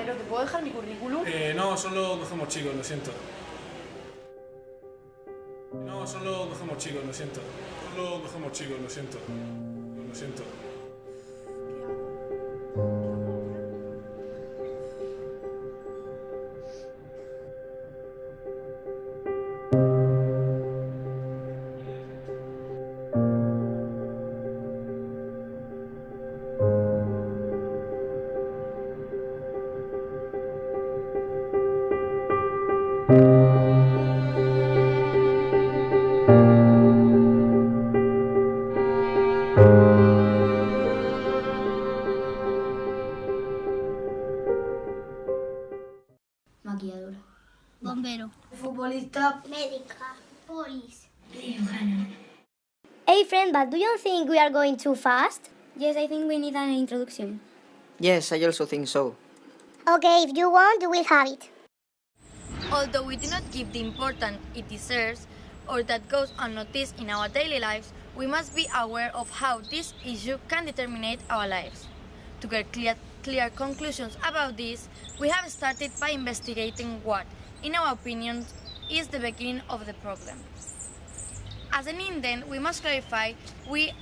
compañero, ¿te puedo dejar mi currículum? No, solo cogemos chicos, lo siento. No, solo cogemos chicos, lo siento. Solo cogemos chicos, lo siento. Lo siento. Maquilladora. Bombero. Futbolista. Médica. Polis. Hey friend, but do you think we are going too fast? Yes, I think we need an introduction. Yes, I also think so. Okay, if you want, you will have it. Although we do not give the importance it deserves or that goes unnoticed in our daily lives, we must be aware of how this issue can determine our lives. To get clear conclusions about this, we have started by investigating what, in our opinion, is the beginning of the problem. As an indent, we must clarify we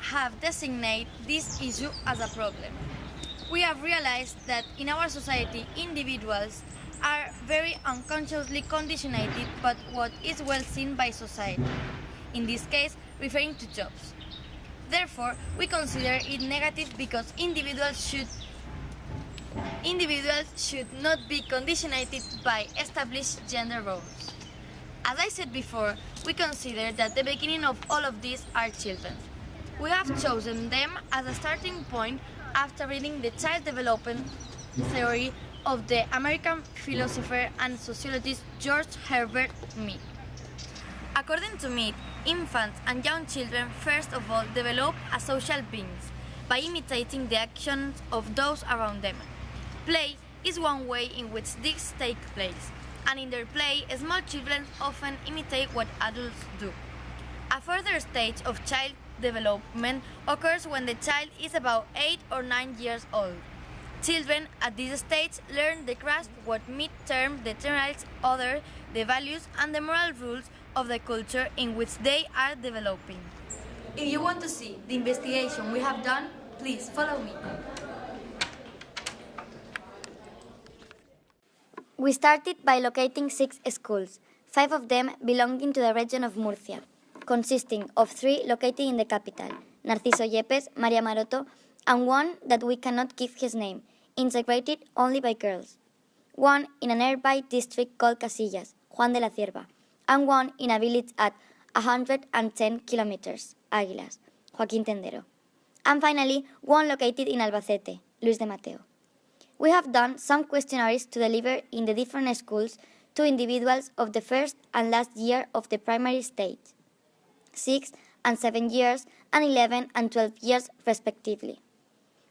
have designated this issue as a problem. We have realized that in our society, individuals are very unconsciously conditioned by what is well seen by society, in this case referring to jobs. Therefore, we consider it negative because individuals should not be conditioned by established gender roles. As I said before, we consider that the beginning of all of these are children. We have chosen them as a starting point after reading the child development theory of the American philosopher and sociologist George Herbert Mead. According to Mead, infants and young children first of all develop as social beings by imitating the actions of those around them. Play is one way in which this takes place, and in their play, small children often imitate what adults do. A further stage of child development occurs when the child is about 8 or 9 years old. Children at this stage learn to grasp what Mead termed the generalized order, the values and the moral rules of the culture in which they are developing. If you want to see the investigation we have done, please follow me. We started by locating 6 schools, 5 of them belonging to the region of Murcia, consisting of 3 located in the capital, Narciso Yepes, María Maroto, and one that we cannot give his name, integrated only by girls. One in a nearby district called Casillas, Juan de la Cierva, and one in a village at 110 kilometers, Águilas, Joaquín Tendero. And finally, one located in Albacete, Luis de Mateo. We have done some questionnaires to deliver in the different schools to individuals of the first and last year of the primary stage, 6 and 7 years, and 11 and 12 years respectively.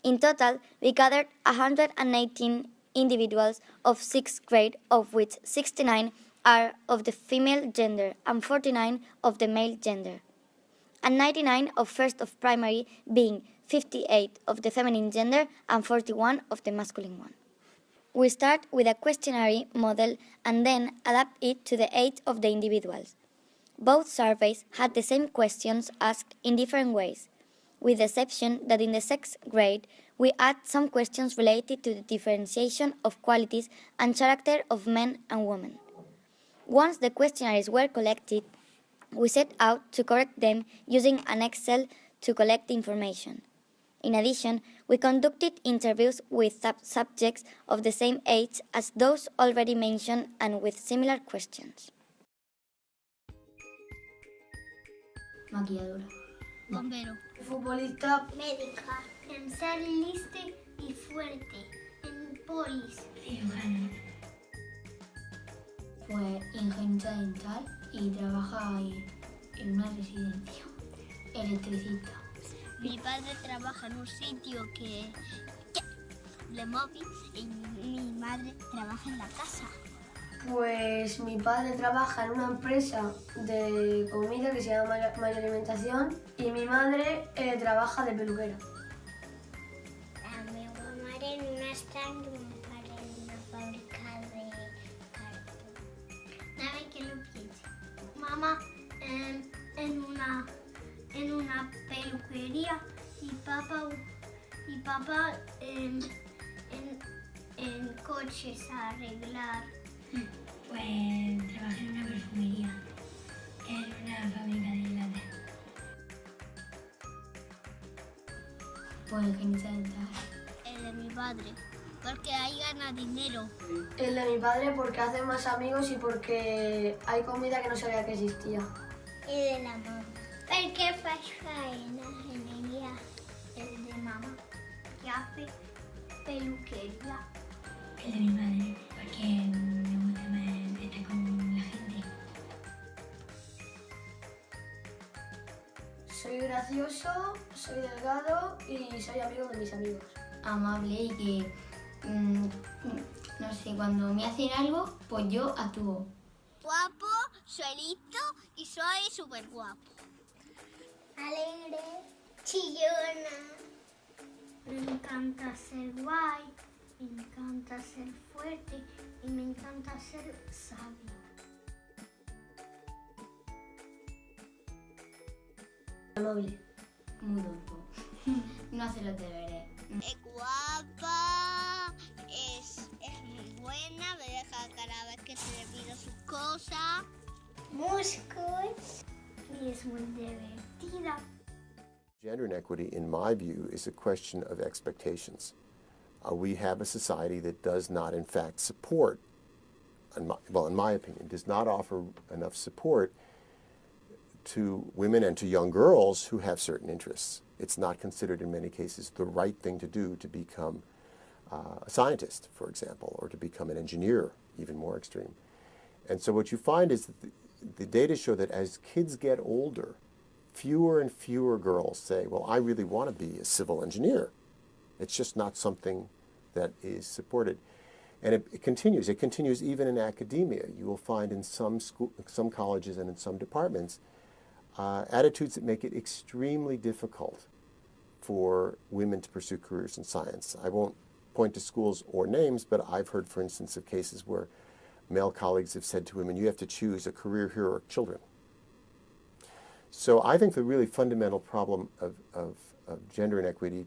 In total, we gathered 118 individuals of 6th grade, of which 69 are of the female gender and 49 of the male gender, and 99 of first of primary, being 58 of the feminine gender and 41 of the masculine one. We start with a questionnaire model and then adapt it to the age of the individuals. Both surveys had the same questions asked in different ways, with the exception that in the 6th grade we add some questions related to the differentiation of qualities and character of men and women. Once the questionnaires were collected, we set out to correct them using an Excel to collect the information. In addition, we conducted interviews with subjects of the same age as those already mentioned and with similar questions. Maquilladora. Bombero. Futbolista. Médica. En ser lista y fuerte. En polis. Pues higienista dental y trabaja en una residencia. Electricista. Mi padre trabaja en un sitio que de móvil y mi madre trabaja en la casa. Pues mi padre trabaja en una empresa de comida que se llama Mayor Alimentación y mi madre trabaja de peluquera. La meva mare no està en un pare papá en coches a arreglar. Pues trabajé en una perfumería, en una fábrica de helados. Pues ingeniería dental. El de mi padre, porque ahí gana dinero. El de mi padre porque hace más amigos y porque hay comida que no sabía que existía. Y de la mamá. Porque faz faena en ella. El de mamá, que hace peluquería. El de mi madre, porque me gusta más estar con la gente. Soy gracioso, soy delgado y soy amigo de mis amigos. Amable y que, no sé, cuando me hacen algo, pues yo actúo. Guapo, soy listo y soy súper guapo. Alegre, chillona. Me encanta ser guay, me encanta ser fuerte y me encanta ser sabio. Amable. Muy tonto. No hace los deberes. Es guapa, es muy buena, me deja cada vez que se le pido sus cosas. Músculos y es muy divertida. Gender inequity, in my view, is a question of expectations. We have a society that does not, in fact, support, in my opinion, does not offer enough support to women and to young girls who have certain interests. It's not considered in many cases the right thing to do to become a scientist, for example, or to become an engineer, even more extreme. And so what you find is that the data show that as kids get older, fewer and fewer girls say, well, I really want to be a civil engineer. It's just not something that is supported. And it continues. It continues even in academia. You will find in some colleges and in some departments attitudes that make it extremely difficult for women to pursue careers in science. I won't point to schools or names, but I've heard, for instance, of cases where male colleagues have said to women, you have to choose a career here or children. So I think the really fundamental problem of gender inequity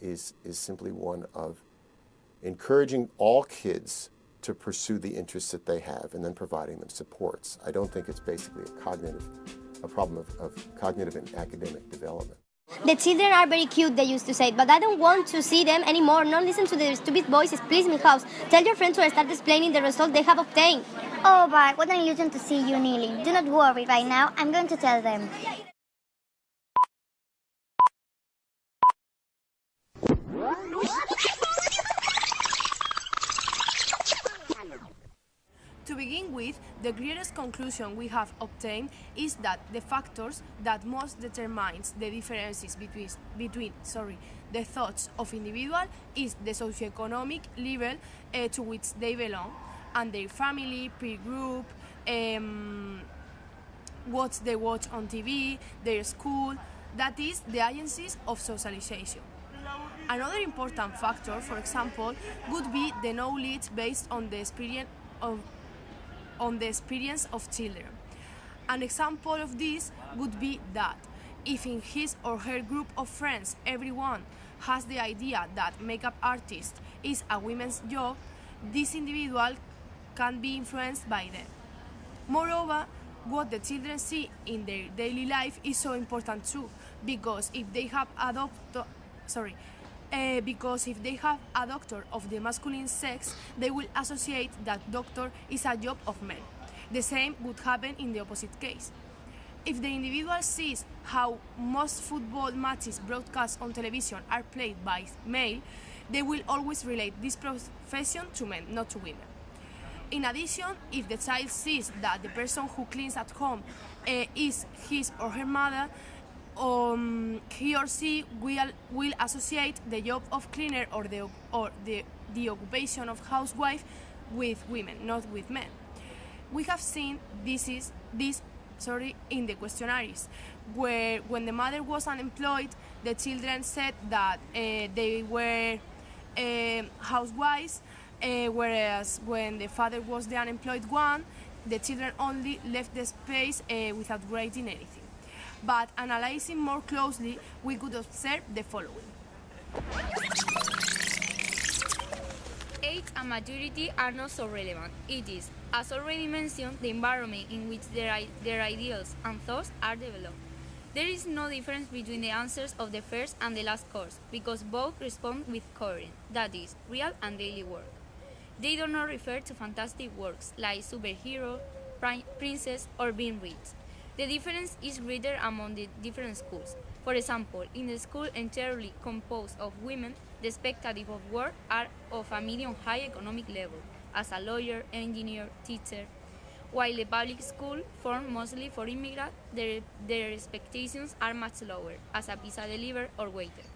is simply one of encouraging all kids to pursue the interests that they have and then providing them supports. I don't think it's basically a problem of cognitive and academic development. The children are very cute, they used to say, but I don't want to see them anymore. Not listen to their stupid voices. Please, Milhouse, tell your friends to start explaining the result they have obtained. Oh, but what an illusion to see you kneeling. Do not worry right now. I'm going to tell them. To begin with, the clearest conclusion we have obtained is that the factors that most determines the differences between the thoughts of individuals is the socioeconomic level to which they belong, and their family, peer group, what they watch on TV, their school, that is, the agencies of socialization. Another important factor, for example, would be the knowledge based on the experience of children. An example of this would be that if in his or her group of friends everyone has the idea that makeup artist is a women's job, this individual can be influenced by them. Moreover, what the children see in their daily life is so important too, because if they have a doctor of the masculine sex, they will associate that doctor is a job of men. The same would happen in the opposite case. If the individual sees how most football matches broadcast on television are played by male, they will always relate this profession to men, not to women. In addition, if the child sees that the person who cleans at home is his or her mother, he or she will associate the job of cleaner or the occupation of housewife with women, not with men. We have seen this in the questionnaires, where when the mother was unemployed, the children said that they were housewives, whereas when the father was the unemployed one, the children only left the space without writing anything. But analyzing more closely, we could observe the following. Age and maturity are not so relevant. It is, as already mentioned, the environment in which their ideals and thoughts are developed. There is no difference between the answers of the first and the last course, because both respond with current, that is, real and daily work. They do not refer to fantastic works like superhero, princess, or being rich. The difference is greater among the different schools. For example, in the school entirely composed of women, the expectative of work are of a medium-high economic level, as a lawyer, engineer, teacher, while the public school, formed mostly for immigrants, their expectations are much lower, as a pizza deliverer or waiter.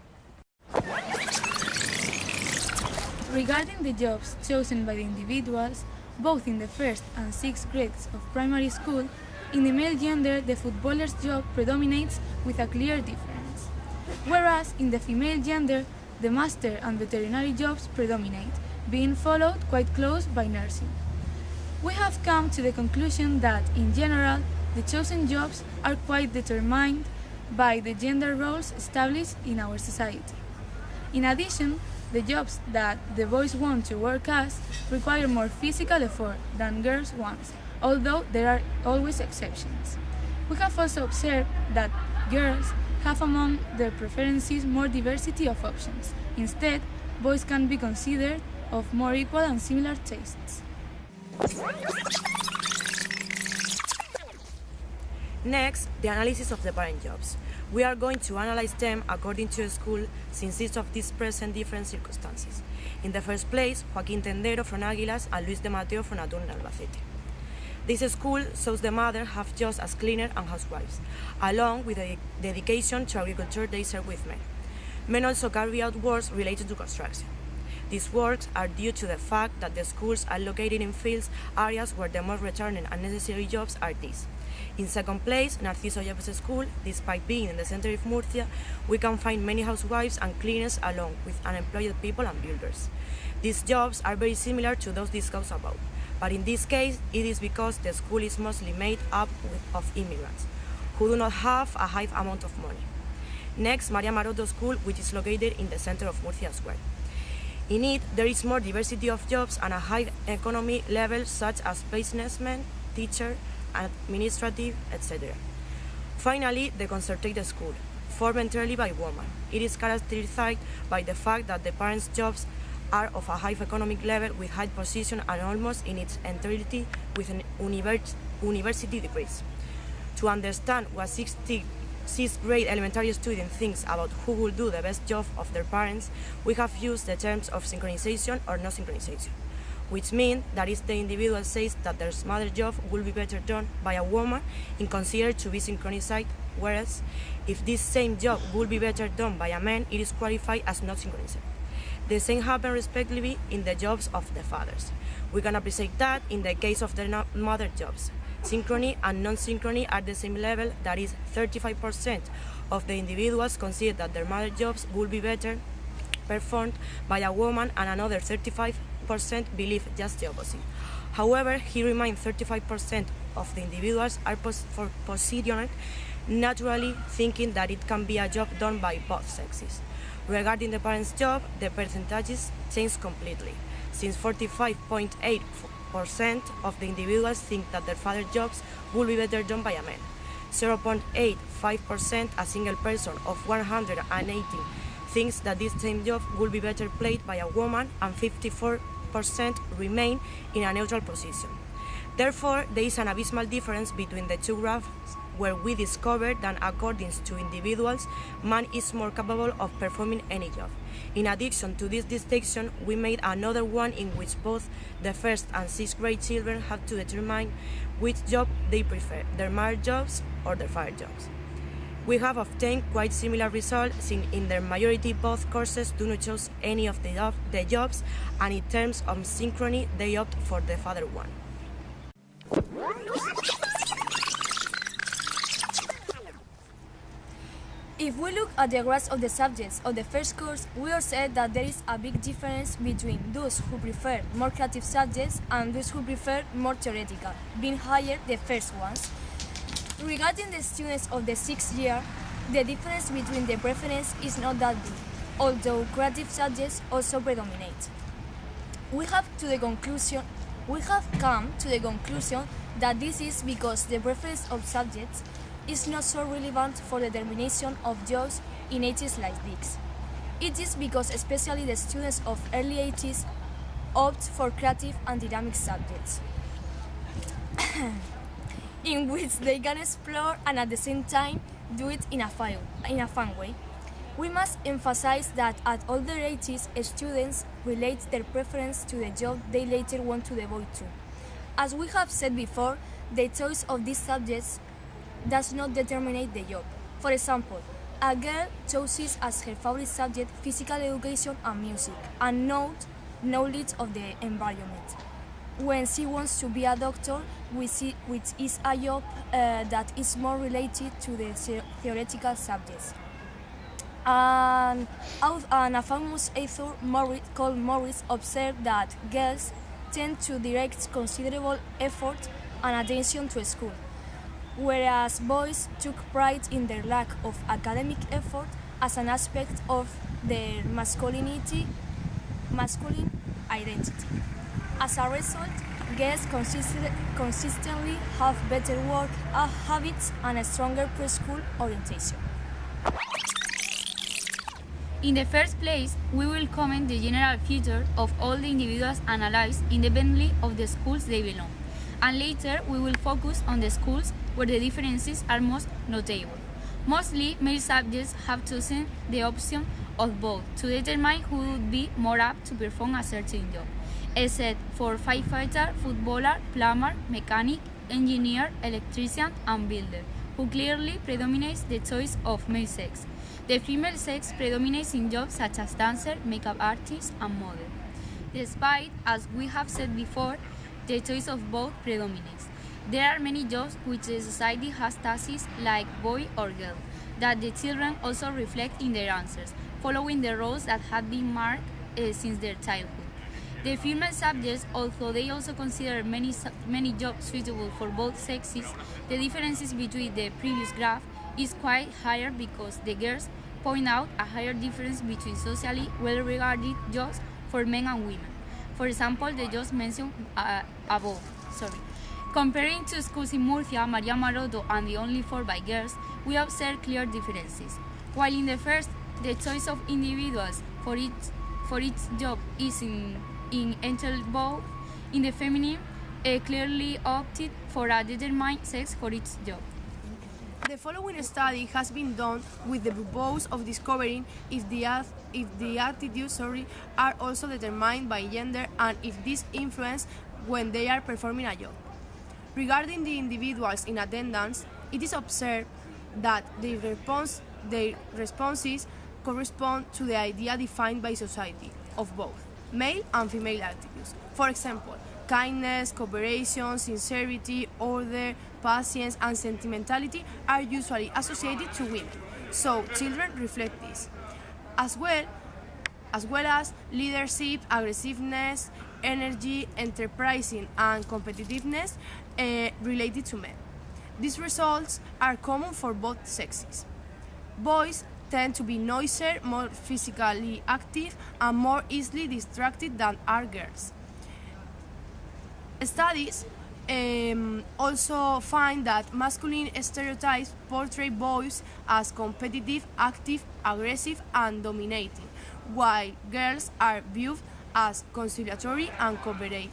Regarding the jobs chosen by the individuals, both in the first and sixth grades of primary school, in the male gender the footballer's job predominates with a clear difference, whereas in the female gender the master and veterinary jobs predominate, being followed quite close by nursing. We have come to the conclusion that, in general, the chosen jobs are quite determined by the gender roles established in our society. In addition, the jobs that the boys want to work as require more physical effort than girls' ones, although there are always exceptions. We have also observed that girls have among their preferences more diversity of options. Instead, boys can be considered of more equal and similar tastes. Next, the analysis of the parent jobs. We are going to analyze them according to a school since each of these present different circumstances. In the first place, Joaquín Tendero from Águilas and Luis de Mateo from Atún in Albacete. This school shows the mother have jobs as cleaner and housewives, along with the dedication to agriculture they share with men. Men also carry out works related to construction. These works are due to the fact that the schools are located in fields, areas where the most returning and necessary jobs are these. In second place, Narciso Yepes School, despite being in the center of Murcia, we can find many housewives and cleaners along with unemployed people and builders. These jobs are very similar to those discussed above, but in this case, it is because the school is mostly made up of immigrants, who do not have a high amount of money. Next, Maria Maroto School, which is located in the center of Murcia as well. In it, there is more diversity of jobs and a high economy level such as businessmen, teacher, administrative, etc. Finally, the concerted school, formed entirely by women. It is characterized by the fact that the parents' jobs are of a high economic level with high position and almost in its entirety with an university degrees. To understand what sixth grade elementary student thinks about who will do the best job of their parents, we have used the terms of synchronization or no synchronization, which mean that if the individual says that their mother's job will be better done by a woman and considered to be synchronized, whereas if this same job will be better done by a man, it is qualified as not synchronized. The same happens respectively in the jobs of the fathers. We can appreciate that in the case of the mother jobs. Synchrony and non-synchrony are the same level, that is 35% of the individuals consider that their mother jobs will be better performed by a woman and another 35% believe just the opposite. However, he reminds 35% of the individuals are positioned naturally thinking that it can be a job done by both sexes. Regarding the parents' job, the percentages change completely, since 45.8% of the individuals think that their father's jobs will be better done by a man. 0.85%, a single person of 118, thinks that this same job will be better played by a woman, and 54% remain in a neutral position. Therefore, there is an abysmal difference between the two graphs, where we discover that according to individuals, man is more capable of performing any job. In addition to this distinction, we made another one in which both the first and sixth grade children have to determine which job they prefer, their mother jobs or their father jobs. We have obtained quite similar results, since in their majority both courses do not choose any of the jobs, and in terms of synchrony, they opt for the father one. If we look at the grades of the subjects of the first course, we will say that there is a big difference between those who prefer more creative subjects and those who prefer more theoretical, being higher the first ones. Regarding the students of the sixth year, the difference between the preference is not that big. although creative subjects also predominate. We have come to the conclusion that this is because the preference of subjects is not so relevant for the determination of jobs in ages like this. It is because especially the students of early ages opt for creative and dynamic subjects in which they can explore and at the same time do it in a fun way. We must emphasize that at older ages, students relate their preference to the job they later want to devote to. As we have said before, the choice of these subjects does not determine the job. For example, a girl chooses as her favorite subject physical education and music, and knowledge of the environment. When she wants to be a doctor, which is a job that is more related to the theoretical subjects. And a famous author called Morris observed that girls tend to direct considerable effort and attention to school, whereas boys took pride in their lack of academic effort as an aspect of their masculine identity. As a result, girls consistently have better work habits and a stronger preschool orientation. In the first place, we will comment the general feature of all the individuals analyzed independently of the schools they belong, and later we will focus on the schools where the differences are most notable. Mostly, male subjects have chosen the option of both to determine who would be more apt to perform a certain job, except for firefighter, footballer, plumber, mechanic, engineer, electrician, and builder, who clearly predominates the choice of male sex. The female sex predominates in jobs such as dancer, makeup artist, and model. Despite, as we have said before, the choice of both predominates. There are many jobs which the society has tasked like boy or girl, that the children also reflect in their answers, following the roles that had been marked since their childhood. The female subjects, although they also consider many jobs suitable for both sexes, the differences between the previous graph is quite higher because the girls point out a higher difference between socially well-regarded jobs for men and women. For example, the jobs mentioned above. Comparing two schools in Murcia, Maria Maroto and the only 4 by girls, we observe clear differences. While in the first, the choice of individuals for each job is in entailed both, in the feminine, clearly opted for a determined sex for each job. The following study has been done with the purpose of discovering if the attitudes are also determined by gender and if this influence when they are performing a job. Regarding the individuals in attendance, it is observed that their responses correspond to the idea defined by society of both male and female attitudes. For example, kindness, cooperation, sincerity, order, patience, and sentimentality are usually associated to women, so children reflect this, as well as leadership, aggressiveness, energy, enterprising, and competitiveness related to men. These results are common for both sexes. Boys tend to be noisier, more physically active, and more easily distracted than are girls. Studies also find that masculine stereotypes portray boys as competitive, active, aggressive, and dominating, while girls are viewed as conciliatory and cooperative.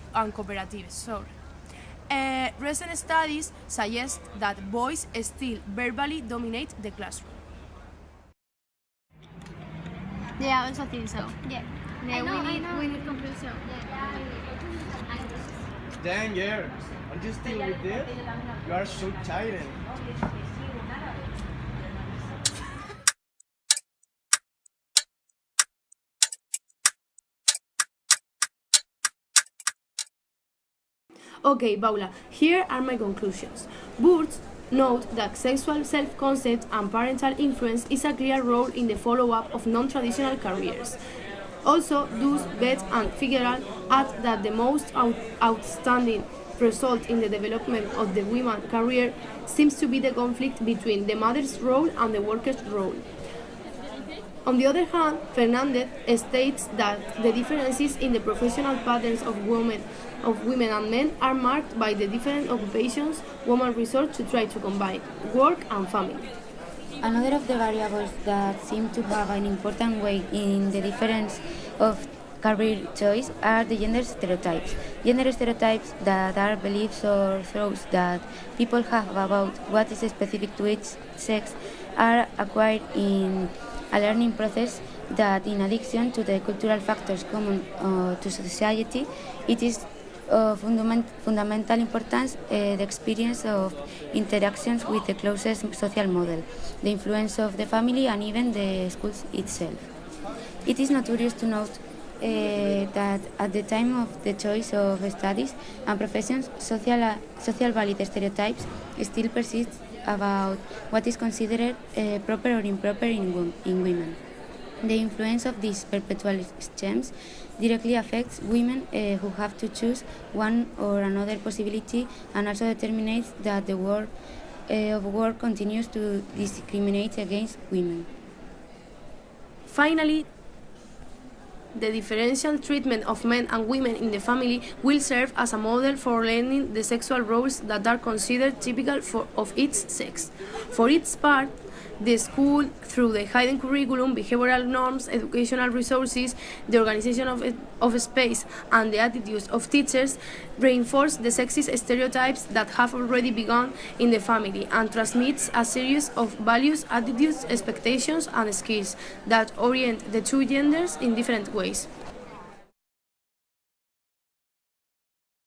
Recent studies suggest that boys still verbally dominate the classroom. Yeah, I also think so. Yeah. We need conclusion. Dang, girls, are you still with this? You are so tired. Okay, Paula, here are my conclusions. Burns note that sexual self-concept and parental influence is a clear role in the follow-up of non-traditional careers. Also, thus Betts and Figueral add that the most outstanding result in the development of the women's career seems to be the conflict between the mother's role and the worker's role. On the other hand, Fernandez states that the differences in the professional patterns of women and men are marked by the different occupations women resort to try to combine work and family. Another of the variables that seem to have an important weight in the difference of career choice are the gender stereotypes. Gender stereotypes that are beliefs or thoughts that people have about what is specific to each sex are acquired in a learning process that, in addition to the cultural factors common to society, it is of fundamental importance the experience of interactions with the closest social model, the influence of the family and even the schools itself. It is notorious to note that at the time of the choice of studies and professions, social valid stereotypes still persist about what is considered proper or improper in women. The influence of these perpetual schemes directly affects women who have to choose one or another possibility, and also determines that the world of work continues to discriminate against women. Finally, the differential treatment of men and women in the family will serve as a model for learning the sexual roles that are considered typical of each sex. For its part, the school, through the hidden curriculum, behavioral norms, educational resources, the organization of space, and the attitudes of teachers, reinforce the sexist stereotypes that have already begun in the family and transmits a series of values, attitudes, expectations, and skills that orient the two genders in different ways.